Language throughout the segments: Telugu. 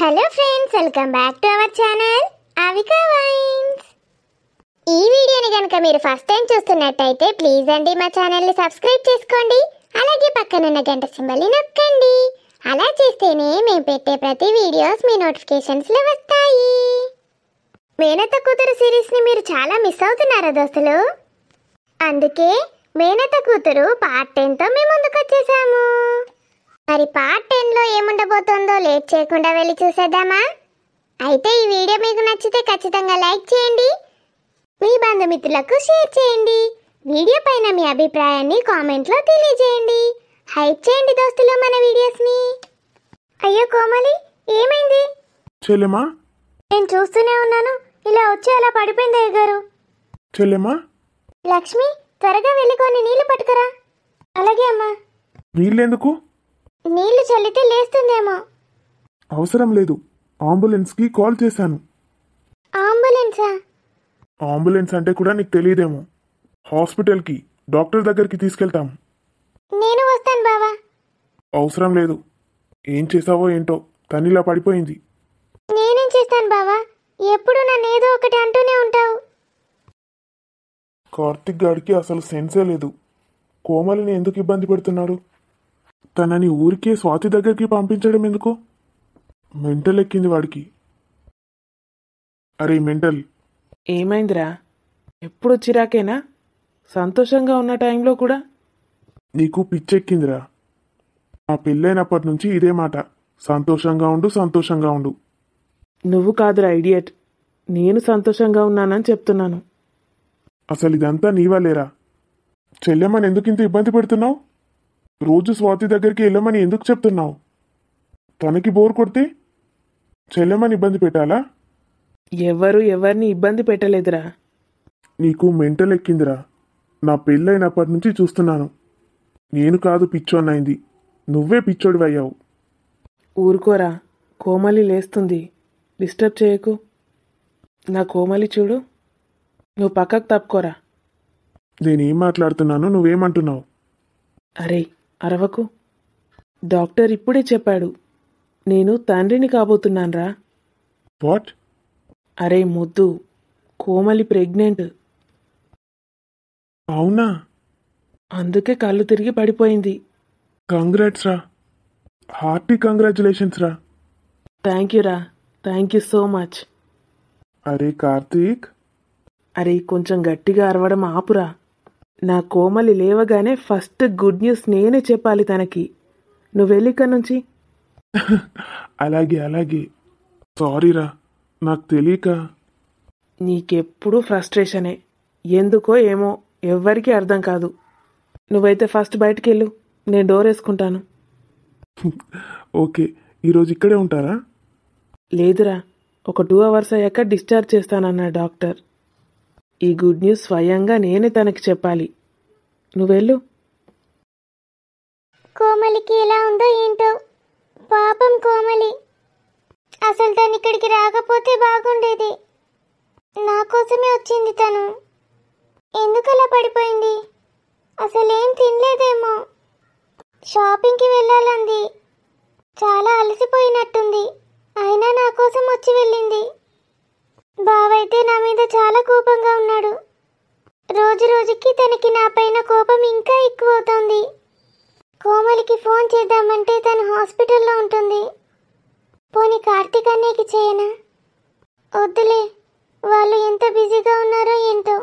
Hello friends, welcome back to our channel Avika wines. ఈ వీడియోని కనుక మీరు ఫస్ట్ టైం చూస్తున్నట్టయితే ప్లీజ్ అండి మా ఛానల్ని సబ్స్క్రైబ్ చేసుకోండి. అలాగే పక్కనున్న గంట సింబల్ని నొక్కండి. అలా చేస్తేనే మేము పెట్టే ప్రతి వీడియోస్ మీ నోటిఫికేషన్స్లో వస్తాయి. మేనత్త కూతురు సిరీస్ని మీరు చాలా మిస్ అవుతున్నారా దోస్తులు? అందుకే మేనత్త కూతురు పార్ట్ 10తో మేము ముందుకు వచ్చేసాము. మరి పార్ట్ 10లో ఏముండబోతుందో లేట్ చేయకుండా వెళ్ళి చూసేద్దామా? అయితే ఈ వీడియో మీకు నచ్చితే ఖచ్చితంగా లైక్ చేయండి, మీ బంధుమిత్రులకు షేర్ చేయండి. వీడియో పైన మీ అభిప్రాయాన్ని కామెంట్లో తెలియజేయండి. హైప్ చేయండి దోస్తులు మన వీడియోస్ని. అయ్యో కోమలి, ఏమైంది? చెల్లెమా, నేను చూస్తూనే ఉన్నాను, ఇలా వచ్చి అలా పడిపోయింది అయ్యగారు. చెల్లెమా, లక్ష్మి, త్వరగా వెళ్ళి కొన్ని నీళ్లు పట్టుకురా. అలాగే అమ్మా. నీళ్ళెందుకు? నీళ్లు చల్లితే లేస్తుందేమో. అవసరం లేదు, అంబులెన్స్కి కాల్ చేశాను. అంబులెన్సా? అంబులెన్స్ అంటే కూడా నీకు తెలియదేమో. హాస్పిటల్కి, డాక్టర్ దగ్గరికి తీసుకెళ్తాం. నేను వస్తాను బావా. అవసరం లేదు. ఏం చేసావో ఏంటో, తనిలా పడిపోయింది. నేనేం చేస్తాను బావా, ఎప్పుడు నన్ను ఏదో ఒకటి అంటూనే ఉంటావు. కార్తిక్ గాడికి అసలు సెన్సే లేదు. కోమలిని ఎందుకు ఇబ్బంది పెడుతున్నాడు? తనని ఊరికే స్వాతి దగ్గరికి పంపించడం ఎందుకు? మెంటల్ ఎక్కింది వాడికి. అరే మెంటల్, ఏమైందిరా? ఎప్పుడు చిరాకేనా? సంతోషంగా ఉన్న టైంలో కూడా నీకు పిచ్చెక్కిందిరా. నా పెళ్ళైనప్పటి నుంచి ఇదే మాట, సంతోషంగా ఉండు, సంతోషంగా ఉండు. నువ్వు కాదురా ఐడియట్, నేను సంతోషంగా ఉన్నానని చెప్తున్నాను. అసలు ఇదంతా నీవలేరా? చెల్లెమ్మని ఎందుకు ఇంత ఇబ్బంది పెడుతున్నావు? రోజు స్వాతి దగ్గరికి వెళ్ళమని ఎందుకు చెప్తున్నావు? తనకి బోర్ కొడితే చెల్లెమ్మని ఇబ్బంది పెట్టాలా? ఎవరిని ఇబ్బంది పెట్టలేదురా. నీకు మెంటల్ ఎక్కిందిరా. నా పెళ్ళైనప్పటి నుంచి చూస్తున్నాను. నేను కాదు పిచ్చోన్నైంది, నువ్వే పిచ్చోడివయ్యావు. ఊరుకోరా, కోమలి లేస్తుంది, డిస్టర్బ్ చేయకు. నా కోమలి చూడు, నువ్వు పక్కకు తప్పుకోరా. నేనేం మాట్లాడుతున్నాను, నువ్వేమంటున్నావు? అరే అరవకు. డాక్టర్ ఇప్పుడే చెప్పాడు, నేను తండ్రిని కాబోతున్నాన్రా. వాట్? అరే ముద్దు, కోమలి ప్రెగ్నెంట్. అవునా? అందుకే కళ్ళు తిరిగి పడిపోయింది. కంగ్రాట్స్ రా, హార్టీ కంగ్రాచులేషన్స్ రా. థ్యాంక్ యూ రా, థ్యాంక్ యూ సో మచ్. అరే కార్తీక్, అరే కొంచెం గట్టిగా అరవడం ఆపురా. నా కోమలి లేవగానే ఫస్ట్ గుడ్ న్యూస్ నేనే చెప్పాలి తనకి. నువ్వు వెళ్ళి ఇక్కడి నుంచి. అలాగే అలాగే. సారీరా, నాకు తెలియక. నీకెప్పుడు ఫ్రస్ట్రేషనే, ఎందుకో ఏమో, ఎవ్వరికీ అర్థం కాదు. నువ్వైతే ఫస్ట్ బయటికి వెళ్ళు, నేను డోర్ వేసుకుంటాను. ఓకే, ఈరోజు ఇక్కడే ఉంటారా? లేదురా, ఒక 2 అవర్స్ అయ్యాక డిశ్చార్జ్ చేస్తానన్నా డాక్టర్. ఈ గుడ్ న్యూస్ స్వయంగా నేనే తనకి చెప్పాలి. నువ్వెళ్ళు. కోమలికి ఎలా ఉందో ఏంటో, పాపం కోమలి. అసలు తను ఇక్కడికి రాకపోతే బాగుండేది. నా కోసమే వచ్చింది తను. ఎందుకలా పడిపోయింది? అసలేం తినలేదేమో. షాపింగ్కి వెళ్ళాలంది. చాలా అలసిపోయినట్టుంది, అయినా నా కోసం వచ్చి వెళ్ళింది. బావైతే నా మీద చాలా కోపంగా ఉన్నాడు. రోజు రోజుకి తనకి నా పైన కోపం ఇంకా ఎక్కువ అవుతోంది. కోమలికి ఫోన్ చేద్దామంటే తను హాస్పిటల్లో ఉంటుంది. పోనీ కార్తీక్ అన్నయ్యకి చేయనా? వద్దులే, వాళ్ళు ఎంత బిజీగా ఉన్నారో ఏంటో.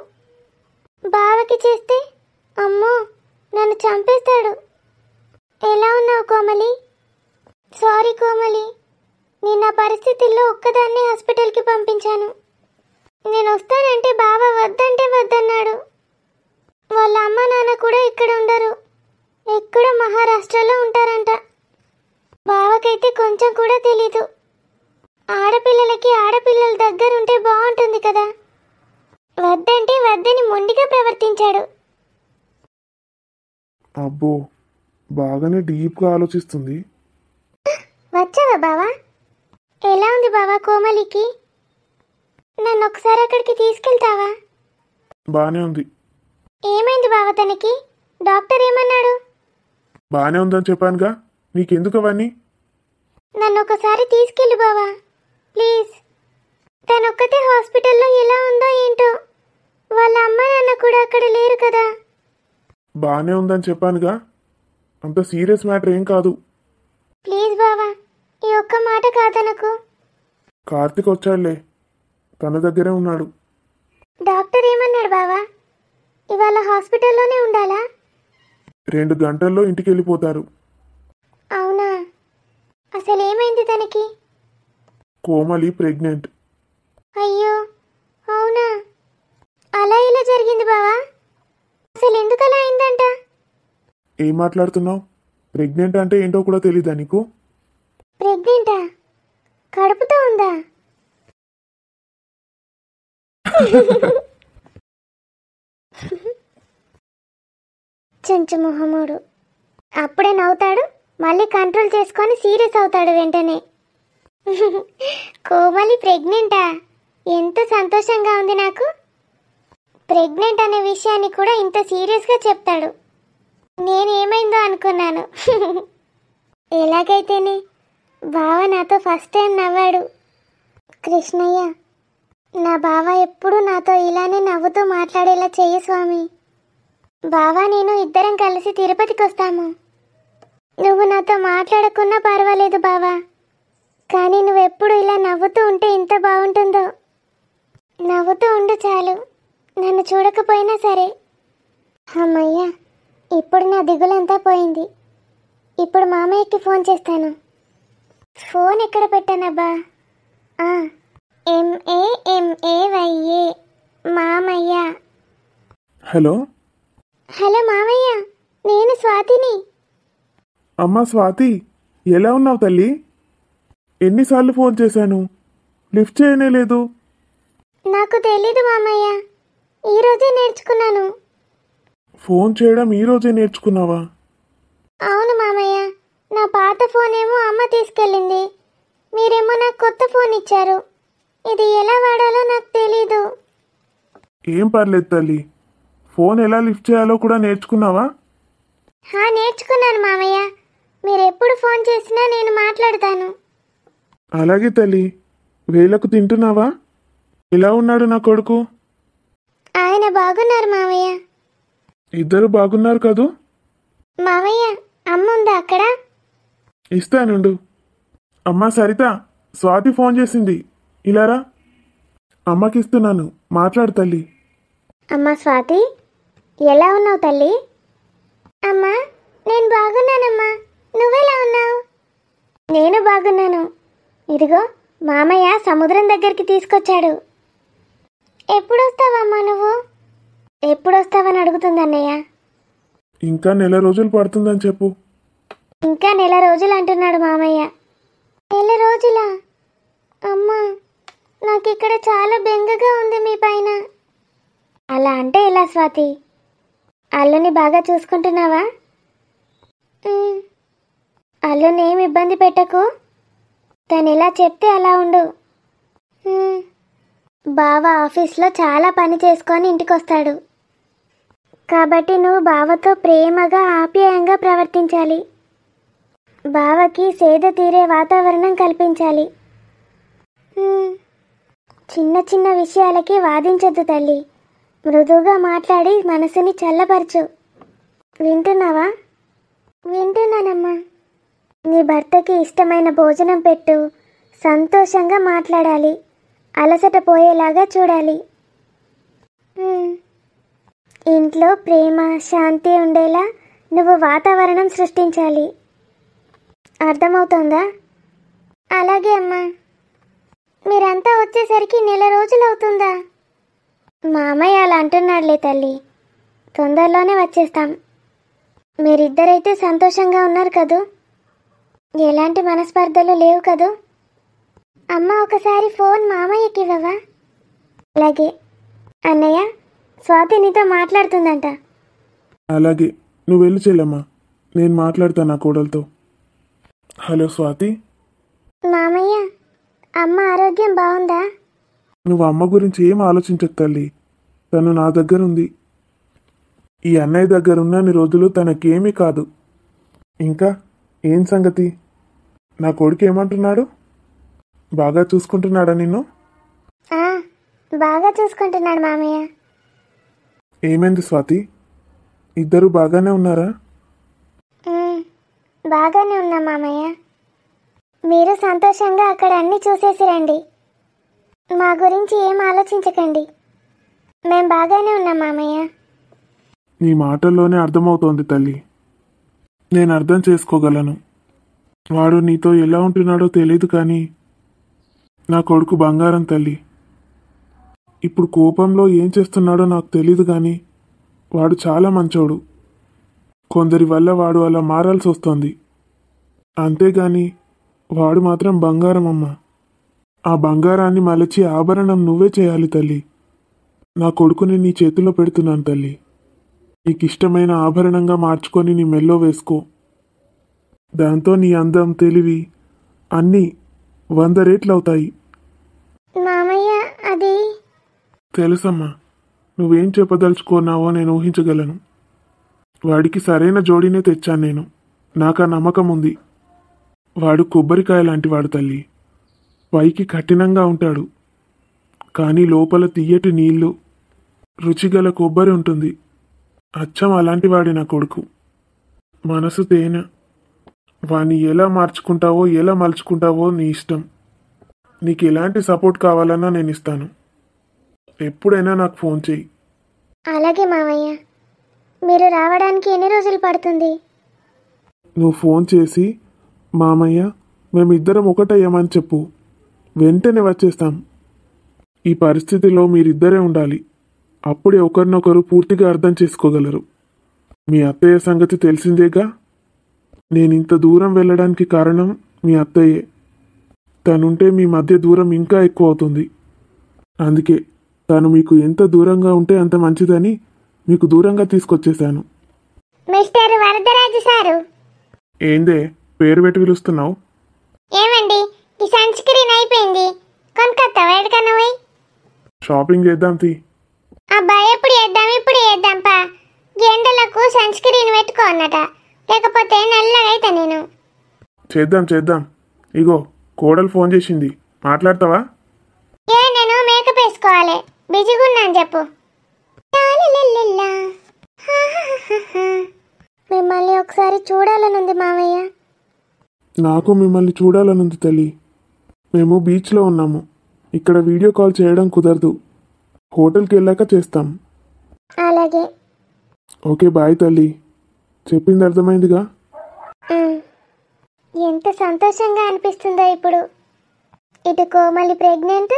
బావకి చేస్తే అమ్మో, నన్ను చంపేస్తాడు. ఎలా ఉన్నావు కోమలి? సారీ కోమలి, నేను నా పరిస్థితుల్లో ఒక్కదాన్నే హాస్పిటల్కి పంపించాను. నేను వస్తానంటే బావ వద్దంటే వద్దన్నాడు. వాళ్ళ అమ్మ నాన్న కూడా ఇక్కడ ఉండరు, ఎక్కడో మహారాష్ట్రలో ఉంటారంట. బావకైతే కొంచెం కూడా తెలీదు. ఆడపిల్లలకి ఆడపిల్లల దగ్గర ఉంటే బాగుంటుంది కదా. వద్దంటే వద్దని మొండిగా ప్రవర్తించాడు. అబ్బో, బాగానే డీప్గా ఆలోచిస్తుంది. వచ్చావా బావా? ఎలా ఉంది బావా కోమలికి? నన్ను ఒకసారి అక్కడికి తీసుకెళ్తావా? బానే ఉంది. ఏమైంది బావ తనకి? డాక్టర్ ఏమన్నాడు? బానే ఉందని చెప్పానుగా, నీకెందుకు అవన్నీ? నన్ను ఒకసారి తీసుకెళ్ళు బావా, ప్లీజ్. తనొక్కతే హాస్పిటల్లో ఎలా ఉందో ఏంటో, వాళ్ళ అమ్మ నాన్న కూడా అక్కడ లేరు కదా. బాగానే ఉందని చెప్పానుగా, అంత సీరియస్ మ్యాటర్ ఏం కాదు. ప్లీజ్ బావా, ఈ ఒక్క మాట కాదనకు. కార్తిక్ వచ్చాడులే, తన దగ్గరే ఉన్నాడు. డాక్టర్ ఏమన్నాడు బావా? ఇవాళ హాస్పిటల్లోనే ఉండాలా? 2 గంటల్లో ఇంటికి వెళ్ళిపోతారు. అవునా? అసలు ఏమైంది తనకి? కోమలి ప్రెగ్నెంట్. అయ్యో, అవునా? అలా ఇలా జరిగింది బావా? అసలు ఎందుకు అలా అయిందంట? ఏం మాట్లాడుతున్నావు? ప్రెగ్నెంట్ అంటే ఏంటో కూడా తెలీదా నీకు? ప్రెగ్నెంటా? కడుపుతో ఉందా? చెంచు మొహముడు అప్పుడే నవ్వుతాడు, మళ్ళీ కంట్రోల్ చేసుకొని సీరియస్ అవుతాడు వెంటనే. కోమలి ప్రెగ్నెంటా? ఎంత సంతోషంగా ఉంది నాకు. ప్రెగ్నెంట్ అనే విషయాన్ని కూడా ఇంత సీరియస్గా చెప్తాడు. నేనేమైందో అనుకున్నాను. ఎలాగైతేనే బావ నాతో ఫస్ట్ టైం నవ్వాడు. కృష్ణయ్య, నా బావ ఎప్పుడూ నాతో ఇలానే నవ్వుతూ మాట్లాడేలా చెయ్యి స్వామి. బావా నేను ఇద్దరం కలిసి తిరుపతికి వస్తాము. నువ్వు నాతో మాట్లాడకున్నా పర్వాలేదు బావా, కానీ నువ్వెప్పుడు ఇలా నవ్వుతూ ఉంటే ఎంత బాగుంటుందో. నవ్వుతూ ఉండు చాలు, నన్ను చూడకపోయినా సరే. అమ్మయ్యా, ఇప్పుడు నా దిగులంతా పోయింది. ఇప్పుడు మామయ్యకి ఫోన్ చేస్తాను. ఫోన్ ఎక్కడ పెట్టానబ్బా? MAMAYA మామయ్య. హలో. హలో మామయ్య, నేను స్వాతిని. అమ్మా స్వాతి, ఎలా ఉన్నావు తల్లి? ఎన్నిసార్లు ఫోన్ చేశాను, లిఫ్ట్ చేయనే లేదు. నాకు తెలీదు మామయ్య, ఈరోజే నేర్చుకున్నాను. ఫోన్ చేయడం ఈరోజే నేర్చుకున్నావా? అవును మామయ్య, నా పాత ఫోన్ ఏమో అమ్మ తీసుకెళ్ళింది. మీరేమో నాకు కొత్త ఫోన్ ఇచ్చారు. ఇది ఎలా వాడాలో నాకు తెలీదు. ఏం పర్లేదు తల్లి, ఫోన్ ఎలా లిఫ్ట్ చేయాలో కూడా నేర్చుకున్నావా? నేర్చుకున్నాను మామయ్య. మీరు ఎప్పుడు ఫోన్ చేసినా నేను మాట్లాడతాను. అలాగే తల్లి. వేళకు తింటున్నావా? ఎలా ఉన్నాడు నా కొడుకు? ఆయన బాగున్నారు మామయ్య. ఇద్దరు బాగున్నారు కదూ? మామయ్య, అమ్మ ఉందా అక్కడ? ఇస్తానుండు. అమ్మా సరిత, స్వాతి ఫోన్ చేసింది, ఇలారా. అమ్మకి ఇస్తున్నాను, మాట్లాడు తల్లి. అమ్మా స్వాతి, ఎలా ఉన్నావు తల్లి? అమ్మా, నేను బాగున్నానమ్మా. నువ్వెలా ఉన్నావు? నేను బాగున్నాను. ఇదిగో మామయ్య సముద్రం దగ్గరికి తీసుకొచ్చాడు. ఎప్పుడొస్తావమ్మా నువ్వు? ఎప్పుడొస్తావని అడుగుతుంది అన్నయ్య. ఇంకా 1 రోజులు పడుతుందని చెప్పు. ఇంకా 1 రోజులు అంటున్నాడు మామయ్య. 1 రోజులా? అమ్మా, నాకు ఇక్కడ చాలా బెంగగా ఉంది మీ పైన. అలా అంటే ఎలా స్వాతి? అల్లుని బాగా చూసుకుంటున్నావా? అల్లుని ఏమి ఇబ్బంది పెట్టకు. తను ఎలా చెప్తే అలా ఉండు. బావ ఆఫీస్లో చాలా పని చేసుకొని ఇంటికి వస్తాడు, కాబట్టి నువ్వు బావతో ప్రేమగా ఆప్యాయంగా ప్రవర్తించాలి. బావకి సేద తీరే వాతావరణం కల్పించాలి. చిన్న చిన్న విషయాలకి వాదించొద్దు తల్లి. మృదువుగా మాట్లాడి మనసుని చల్లపరచు. వింటున్నావా? వింటున్నానమ్మా. నీ భర్తకి ఇష్టమైన భోజనం పెట్టు. సంతోషంగా మాట్లాడాలి. అలసట పోయేలాగా చూడాలి. ఇంట్లో ప్రేమ శాంతి ఉండేలా నువ్వు వాతావరణం సృష్టించాలి. అర్థమవుతుందా? అలాగే అమ్మా. మీరంతా వచ్చేసరికి 1 రోజులు అవుతుందా? మామయ్య అలా అంటున్నాడులే తల్లి. తొందరలోనే వచ్చేస్తాం. మీరిద్దరైతే సంతోషంగా ఉన్నారు కదూ? ఎలాంటి మనస్పర్ధలు లేవు కదూ? అమ్మ, ఒకసారి ఫోన్ మామయ్యకి ఇవ్వవా? అలాగే. అన్నయ్య, స్వాతి నీతో మాట్లాడుతుందంట. అలాగే, నువ్వు వెళ్ళి చెల్లమ్మా, నేను మాట్లాడతాను నా కోడలతో. హలో స్వాతి. మామయ్య, అమ్మ ఆరోగ్యం బాగుందా? నువ్వు అమ్మ గురించి ఏం ఆలోచించకు తల్లి, తను నా దగ్గర ఉంది. ఈ అన్నయ్య దగ్గర ఉన్నన్ని రోజులు తనకేమీ కాదు. ఇంకా ఏం సంగతి? నా కొడుకు ఏమంటున్నాడు? బాగా చూసుకుంటున్నాడా నిన్ను? ఆ, బాగా చూసుకుంటున్నాడు మామయ్య. ఏమైంది స్వాతి? ఇద్దరు బాగానే ఉన్నారా? బాగానే ఉన్నాం మామయ్య. మీరు సంతోషంగా అక్కడ అన్నీ చూసేసి రండి. మా గురించి ఏం ఆలోచించకండి. మేం బాగానే ఉన్నాం మామయ్య. నీ మాటల్లోనే అర్థమవుతోంది తల్లి. నేను అర్థం చేసుకోగలను. వాడు నీతో ఎలా ఉంటున్నాడో తెలియదు కానీ నా కొడుకు బంగారం తల్లి. ఇప్పుడు కోపంలో ఏం చేస్తున్నాడో నాకు తెలీదు కానీ వాడు చాలా మంచోడు. కొందరి వల్ల వాడు అలా మారాల్సి వస్తుంది. అంతేగాని వాడు మాత్రం బంగారం అమ్మ. ఆ బంగారాన్ని మలచి ఆభరణం నువ్వే చేయాలి తల్లి. నా కొడుకుని నీ చేతిలో పెడుతున్నాను తల్లి. నీకు ఇష్టమైన ఆభరణంగా మార్చుకొని నీ మెల్లో వేసుకో. దాంతో నీ అందం, తెలివి అన్నీ 100 రెట్లు అవుతాయి. మామయ్య అది తెలుసమ్మా, నువ్వేం చెప్పదలుచుకున్నావో నేను ఊహించగలను. వాడికి సరైన జోడీనే తెచ్చాను నేను. నాకు ఆ నమ్మకం ఉంది. వాడు కొబ్బరికాయ లాంటి వాడు తల్లి. పైకి కఠినంగా ఉంటాడు కానీ లోపల తీయటి నీళ్లు, రుచిగల కొబ్బరి ఉంటుంది. అచ్చం అలాంటి వాడి నా కొడుకు. మనసు తేనె. వాణ్ణి ఎలా మార్చుకుంటావో ఎలా మలుచుకుంటావో నీ ఇష్టం. నీకు ఎలాంటి సపోర్ట్ కావాలన్నా నేను ఇస్తాను. ఎప్పుడైనా నాకు ఫోన్ చేయి. అలాగే మామయ్య. మీరు రావడానికి ఎన్ని రోజులు పడుతుంది? నువ్వు ఫోన్ చేసి మామయ్య మేమిద్దరం ఒకటయ్యామని చెప్పు. వెంటనే వచ్చేస్తాం. ఈ పరిస్థితిలో మీరిద్దరే ఉండాలి. అప్పుడే ఒకరినొకరు పూర్తిగా అర్థం చేసుకోగలరు. మీ అత్తయ్య సంగతి తెలిసిందేగా. నేను ఇంత దూరం వెళ్ళడానికి కారణం మీ అత్తయ్యే. తనుంటే మీ మధ్య దూరం ఇంకా ఎక్కువ అవుతుంది. అందుకే తను మీకు ఎంత దూరంగా ఉంటే అంత మంచిదని మీకు దూరంగా తీసుకొచ్చేశాను. Mister Varadaraju sir. ఏందే పేరు పెట్టి పిలుస్తున్నావు? ఏమండి, ఈ సన్ స్క్రీన్ అయిపోయింది. కొనుక్కొస్తావా? ఎక్కడికన్నా పోయి షాపింగ్ చేద్దాం తీ. అబ్బా, ఎప్పుడు చేద్దాం? ఇప్పుడు చేద్దాం పా. ఎండలకు సన్ స్క్రీన్ పెట్టుకో అన్నట, లేకపోతే నల్లగా అయితే నేను. చేద్దాం చేద్దాం. ఇగో కోడలు ఫోన్ చేసింది, మాట్లాడతావా? నేను మేకప్ వేసుకోవాలి, బిజీగా ఉన్నాను చెప్పు. లాలిలల్లిల్లా. మిమ్మల్ని ఒకసారి చూడాలనుంది మామయ్య. నాకు మిమ్మల్ని చూడాలనుంది తల్లి. మేము బీచ్లో ఉన్నాము. ఇక్కడ వీడియో కాల్ చేయడం కుదరదు. హోటల్కి వెళ్ళాక చేస్తాం. అలాగే. ఓకే బాయ్ తల్లి. చెప్పింది అర్థమైందిగా? ఎంత సంతోషంగా అనిపిస్తుందో ఇప్పుడు. ఇటు కోమలి ప్రెగ్నెంట్,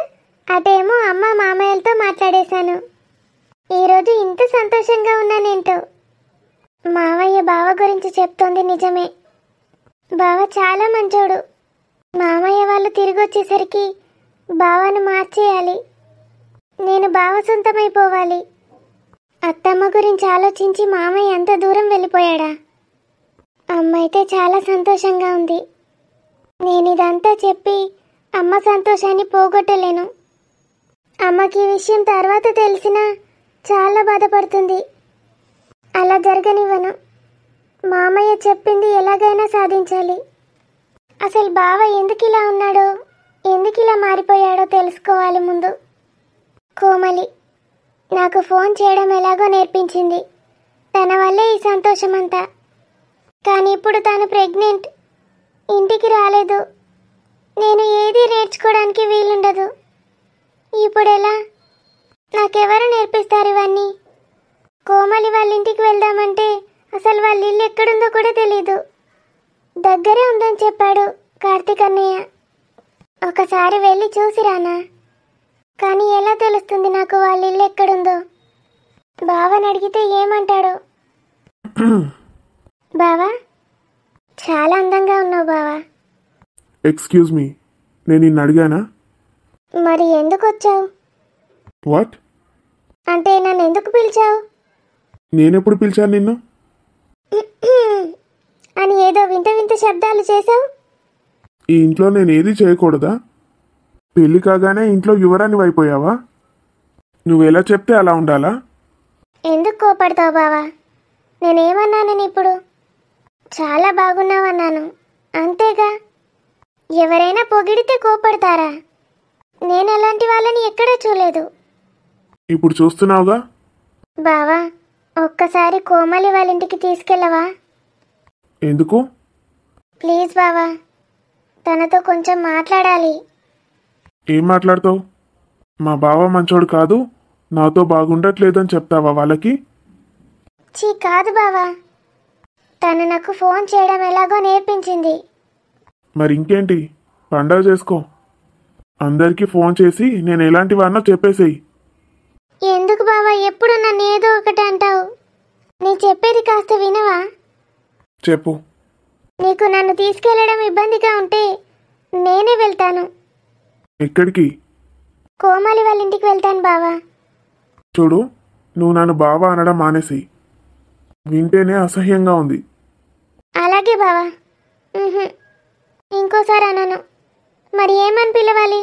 అటేమో అమ్మ మామయ్యలతో మాట్లాడేశాను. ఈరోజు ఇంత సంతోషంగా ఉన్నానేంటో. మామయ్య బావ గురించి చెప్తోంది నిజమే. బావ చాలా మంచోడు. మామయ్య వాళ్ళు తిరిగి వచ్చేసరికి బావను మార్చేయాలి. నేను బావ సొంతమైపోవాలి. అత్తమ్మ గురించి ఆలోచించి మామయ్య అంత దూరం వెళ్ళిపోయాడా? అమ్మ అయితే చాలా సంతోషంగా ఉంది. నేను ఇదంతా చెప్పి అమ్మ సంతోషాన్ని పోగొట్టలేను. అమ్మకి ఈ విషయం తర్వాత తెలిసినా చాలా బాధపడుతుంది. అలా జరగనివ్వను. మామయ్య చెప్పింది ఎలాగైనా సాధించాలి. అసలు బావ ఎందుకు ఇలా ఉన్నాడో, ఎందుకు ఇలా మారిపోయాడో తెలుసుకోవాలి ముందు. కోమలి నాకు ఫోన్ చేయడం ఎలాగో నేర్పించింది. తన వల్లే ఈ సంతోషమంతా. కానీ ఇప్పుడు తను ప్రెగ్నెంట్, ఇంటికి రాలేదు. నేను ఏది నేర్చుకోవడానికి వీలుండదు. ఇప్పుడు ఎలా? నాకెవరు నేర్పిస్తారు ఇవన్నీ? కోమలి వాళ్ళ ఇంటికి వెళ్దామంటే అసలు వాళ్ళ ఇల్లు ఎక్కడుందో కూడా తెలీదు. దగ్గరే ఉందని చెప్పాడు కార్తీక్ అన్నయ్య. ఒకసారి వెళ్ళి చూసి రానా? కానీ ఎలా తెలుస్తుంది నాకు వాళ్ళ ఇల్లు ఎక్కడుందో? బావని అడిగితే ఏమంటాడు? బావా, చాలా అందంగా ఉన్నావు బావా. ఎక్స్క్యూజ్ మీ, నేను నిన్ను అడిగానా? మరి ఎందుకు వచ్చావు? వాట్? అంటే నన్ను ఎందుకు పిలిచావు నేనెప్పుడు పిలిచాను నిన్ను? అని ఏదో వింత వింత శబ్దాలు చేశావు. ఈ ఇంట్లో నేను ఏది చేయకూడదా? పెళ్లి కాగానే ఇంట్లో యువరాణి అయిపోయావా? నువ్వు ఎలా చెప్తే అలా ఉండాలా? ఎందుకు కోపడతావు బావా? నేనేమన్నాను ఇప్పుడు? చాలా బాగున్నావన్నాను అంతేగా. ఎవరైనా పొగిడితే కోపడతారా? నేను అలాంటి వాళ్ళని ఎక్కడా చూడలేదు. ఇప్పుడు చూస్తున్నావుగా. బావా, ఒక్కసారి కోమలి వాళ్ళ ఇంటికి తీసుకెళ్ళవా? ఎందుకు? ప్లీజ్ బావా, తనతో కొంచెం మాట్లాడాలి. ఏం మాట్లాడతావు? మా బావ మంచోడు కాదు, నాతో బాగుండట్లేదని చెప్తావా వాళ్ళకి? కాదు బావా, తను నాకు ఫోన్ చేయడం ఎలాగో నేర్పించింది. మరి ఇంకేంటి, పండగ చేసుకో. అందరికీ ఫోన్ చేసి నేను ఎలాంటి వాడినో చెప్పేసేయి. ఎందుకు బావా ఎప్పుడు నన్ను ఏదో ఒకటి అంటావు? నేను చెప్పేది కాస్త వినవా? చెప్పు. నీకు నన్ను తీసుకెళ్లడం ఇబ్బందిగా ఉంటే నేనే వెళ్తాను. ఎక్కడికి? కోమలి వాళ్ళ ఇంటికి వెళ్తాను బావా. చూడు, నువ్వు నన్ను బావ అనడం మానేసి. వింటేనే అసహ్యంగా ఉంది. అలాగే బావా. ఇంకోసారి అనను. మరి ఏమని పిలవాలి?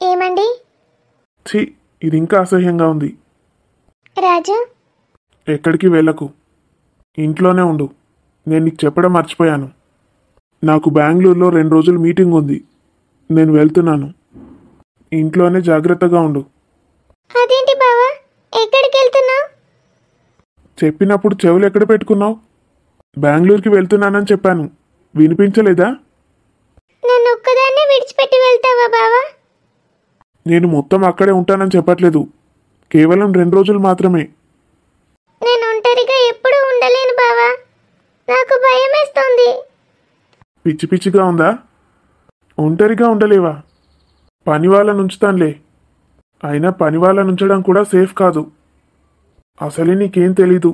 ఏమండి? ఛీ, ఇది ఇంకా అసహ్యంగా ఉంది. రాజు, ఎక్కడికి వెళ్ళకు, ఇంట్లోనే ఉండు. నేను నీకు చెప్పడం మర్చిపోయాను. నాకు బెంగళూరులో 2 రోజులు మీటింగ్ ఉంది. నేను వెళ్తున్నాను. ఇంట్లోనే జాగ్రత్తగా ఉండు. అదేంటి బావా, ఎక్కడికి వెళ్తున్నావు? చెప్పినప్పుడు చెవులు ఎక్కడ పెట్టుకున్నావు? బెంగళూరుకి వెళ్తున్నానని చెప్పాను, వినిపించలేదా? నన్ను ఒక్కదాన్నే విడిచిపెట్టి వెళ్తావా బావా? నేను మొత్తం అక్కడే ఉంటానని చెప్పట్లేదు, కేవలం 2 రోజులు మాత్రమే. నేను ఒంటరిగా ఎప్పుడూ ఉండలేను బావా, నాకు భయమేస్తోంది. పిచ్చి పిచ్చిగా ఉందా? ఒంటరిగా ఉండలేవా? పని వాళ్ళని ఉంచుతానులే. అయినా పని వాళ్ళని ఉంచడం కూడా సేఫ్ కాదు. అసలే నీకేం తెలీదు,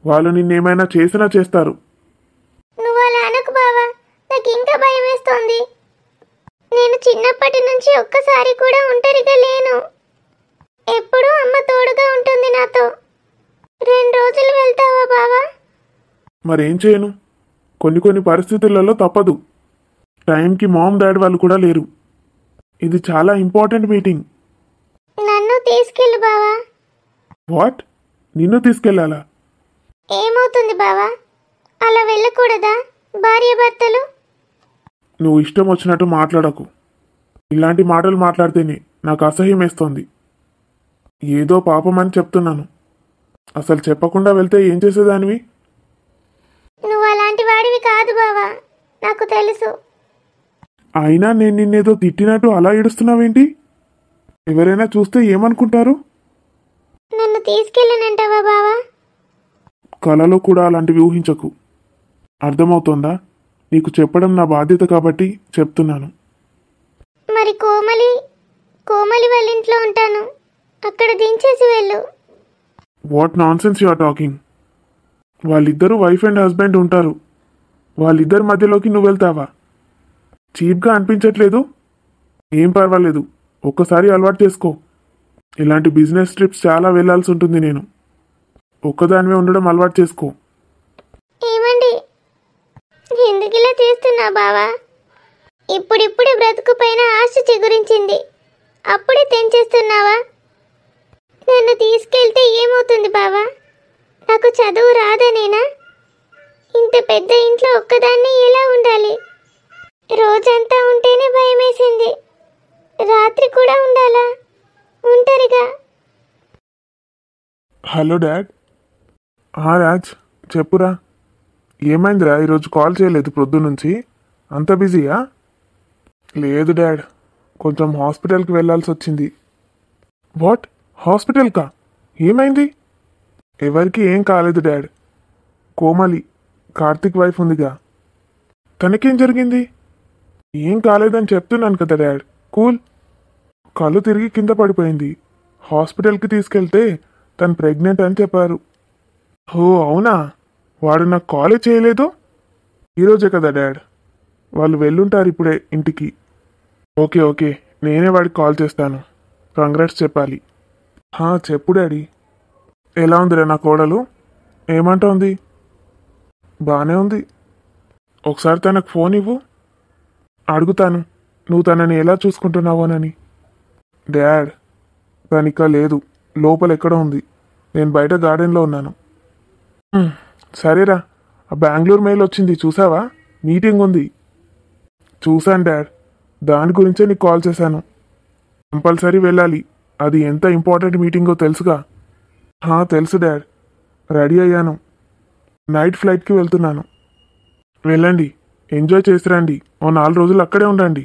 వాళ్ళు నిన్నేమైనా చేసినా చేస్తారు. నువ్వు అలా అనకు బావా, నాకు ఇంకా భయమేస్తోంది. నేను చిన్నప్పటి నుంచి ఒక్కసారి కూడా ఒంటరిగా లేను. ఎప్పుడూ అమ్మ తోడుగా ఉంటుంది నాతో. 2 రోజులు వెళ్తావా బావా? మరేం చేయను, కొన్ని పరిస్థితులలో తప్పదు. టైంకి మామ్ డాడ్ వాళ్ళు కూడా లేరు. ఇది చాలా ఇంపార్టెంట్ మీటింగ్. నన్ను తీసుకెళ్ళు బావా. వాట్? నిన్ను తీసుకెళ్లాలా? ఏమవుతుంది బావా, అలా వెళ్ళకూడదా? భార్యాభర్తలు. నువ్వు ఇష్టం వచ్చినట్టు మాట్లాడకు. ఇలాంటి మాటలు మాట్లాడితేనే నాకు అసహ్యం వేస్తోంది. ఏదో పాపం అని చెప్తున్నాను. అసలు చెప్పకుండా వెళ్తే ఏం చేసేదానివి? నువ్వు అలాంటి వాడివి కాదు బావా, నాకు తెలుసు. అయినా నేను నిన్నేదో తిట్టినట్టు అలా ఏడుస్తున్నావేంటి? ఎవరైనా చూస్తే ఏమనుకుంటారు? నన్ను తీసుకెళ్ళనంటావా బావా? కలలో కూడా అలాంటివి ఊహించకు. అర్థమవుతోందా? నీకు చెప్పడం నా బాధ్యత కాబట్టి చెప్తున్నాను. మరి కోమలి వాళ్ళ ఇంట్లో ఉంటాను, అక్కడ దించేసి వెళ్ళు. What nonsense you are talking? వాళ్ళిద్దరూ వైఫ్ అండ్ హస్బెండ్ ఉంటారు. వాళ్ళిద్దరి మధ్యలోకి నువ్వు వెళ్తావా? చీప్గా అనిపించట్లేదు? ఏం పర్వాలేదు, ఒక్కసారి అలవాటు చేసుకో. ఇలాంటి బిజినెస్ ట్రిప్స్ చాలా వెళ్లాల్సి ఉంటుంది. నేను ఒక్కదానివే ఉండడం అలవాటు చేసుకో. ఏమండి, ఎందుకు ఇలా చేస్తున్నా బావా? ఇప్పుడిప్పుడే బ్రతుకు పైన ఆశ చిగురించింది, అప్పుడే తెంచేస్తున్నావా? నన్ను తీసుకెళ్తే ఏమవుతుంది బావా? నాకు చదువు రాదనేనా? ఇంత పెద్ద ఇంట్లో ఒక్కదాన్ని ఎలా ఉండాలి? రోజంతా ఉంటేనే భయమేసింది, రాత్రి కూడా ఉండాలా ఒంటరిగా? Hello dad. రాజ్, చెప్పురా. ఏమైందిరా, ఈరోజు కాల్ చేయలేదు ప్రొద్దునుంచి? అంత బిజీయా? లేదు డాడ్, కొంచెం హాస్పిటల్కి వెళ్ళాల్సి వచ్చింది. వాట్? హాస్పిటల్కా? ఏమైంది? ఎవరికి ఏం కాలేదు డాడ్. కోమలి, కార్తిక్ వైఫ్ ఉందిగా, తనకేం జరిగింది? ఏం కాలేదని చెప్తున్నాను కదా డాడ్, కూల్. కళ్ళు తిరిగి కింద పడిపోయింది. హాస్పిటల్కి తీసుకెళ్తే తను ప్రెగ్నెంట్ అని చెప్పారు. ఓ అవునా? వాడు నాకు కాలే చేయలేదు. ఈరోజే కదా డాడ్, వాళ్ళు వెళ్ళుంటారు ఇప్పుడే ఇంటికి. ఓకే, నేనే వాడికి కాల్ చేస్తాను, కంగ్రాట్స్ చెప్పాలి. చెప్పు డాడీ. ఎలా ఉందిరా నా కోడలు? ఏమంటోంది? బాగానే ఉంది. ఒకసారి తనకు ఫోన్ ఇవ్వు, అడుగుతాను నువ్వు తనని ఎలా చూసుకుంటున్నావోనని. డాడ్, తనిక లేదు, లోపల ఎక్కడో ఉంది. నేను బయట గార్డెన్లో ఉన్నాను. సరేరా, ఆ బెంగళూరు మెయిల్ వచ్చింది చూసావా? మీటింగ్ ఉంది. చూశాను డాడ్, దాని గురించే నీకు కాల్ చేశాను. కంపల్సరీ వెళ్ళాలి, అది ఎంత ఇంపార్టెంట్ మీటింగో తెలుసుగా. తెలుసు డాడ్, రెడీ అయ్యాను, నైట్ ఫ్లైట్కి వెళ్తున్నాను. వెళ్ళండి, ఎంజాయ్ చేసిరండి, ఓ 4 రోజులు అక్కడే ఉండండి.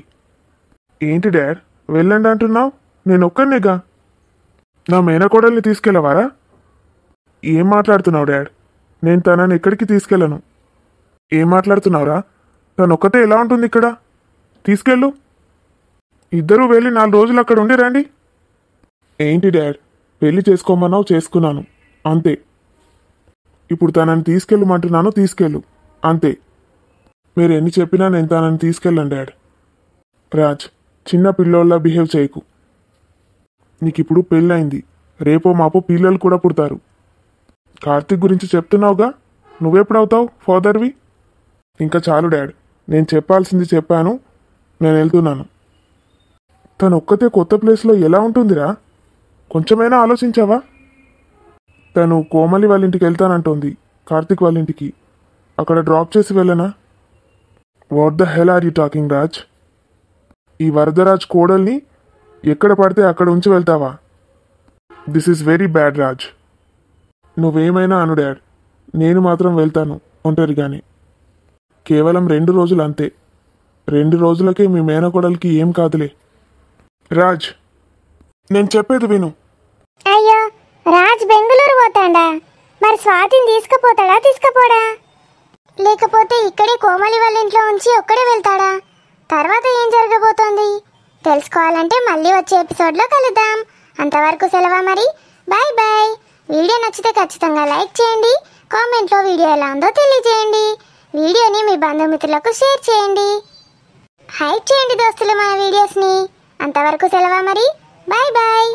ఏంటి డాడ్ వెళ్ళండి అంటున్నావు? నేను ఒక్కనేగా, నా మేనకోడల్ని తీసుకెళ్ళవారా? ఏం మాట్లాడుతున్నావు డాడ్? నేను తనని ఎక్కడికి తీసుకెళ్ళను. ఏం మాట్లాడుతున్నావురా? తను ఒక్కతే ఎలా ఉంటుంది ఇక్కడ? తీసుకెళ్ళు, ఇద్దరూ వెళ్ళి 4 రోజులు అక్కడ ఉండి రండి. ఏంటి డాడ్, పెళ్లి చేసుకోమన్నావు, చేసుకున్నాను, అంతే. ఇప్పుడు తనని తీసుకెళ్ళమంటున్నాను, తీసుకెళ్ళు, అంతే. మీరు ఎన్ని చెప్పినా నేను తనని తీసుకెళ్ళను డాడ్. రాజ్, చిన్న పిల్లోళ్ళ బిహేవ్ చేయకు. నీకు ఇప్పుడు పెళ్ళయింది, రేపో మాపో పిల్లలు కూడా పుడతారు. కార్తీక్ గురించి చెప్తున్నావుగా, నువ్వెప్పుడవుతావు ఫాదర్వి? ఇంకా చాలు డాడ్, నేను చెప్పాల్సింది చెప్పాను, నేను వెళ్తున్నాను. తను ఒక్కతే కొత్త ప్లేస్లో ఎలా ఉంటుందిరా? కొంచెమైనా ఆలోచించావా? తను కోమలి వాళ్ళ ఇంటికి వెళ్తానంటోంది, కార్తీక్ వాళ్ళ ఇంటికి. అక్కడ డ్రాప్ చేసి వెళ్ళనా? What the hell are you talking Raj? ఈ వరదరాజ్ కోడల్ని ఎక్కడ పడితే అక్కడ ఉంచి వెళ్తావా? This is very bad Raj. నువ్వేమైనా అను డాడ్, నేను మాత్రం వెళ్తాను ఒంటరిగానే. కేవలం 2 రోజులు అంతే. 2 రోజులకే మీ మేనకోడలికి ఏం కాదులే. రాజ్, నేను చెప్పేది విను. అయ్యో, రాజ్ బెంగళూరు పోతాడా? మరి స్వాతిని తీసుకుపోతాడా, తీసుకుపోడా? లేకపోతే ఇక్కడే కోమలి వాళ్ళ ఇంట్లో ఉంచి ఒక్కడే వెళ్తాడా? తర్వాత ఏం జరగబోతోంది తెలుసుకోవాలంటే మళ్ళీ వచ్చే ఎపిసోడ్లో కలుద్దాం. అంతవరకు సెలవా మరి, బాయ్ బాయ్. వీడియో నచ్చితే ఖచ్చితంగా లైక్ చేయండి, కామెంట్లో వీడియో ఎలా ఉందో తెలియజేయండి. వీడియోని మీ బంధుమిత్రులకు షేర్ చేయండి, హైప్ చేయండి దోస్తులు మన వీడియోస్ని. అంతవరకు సెలవా మరి, బాయ్ బాయ్.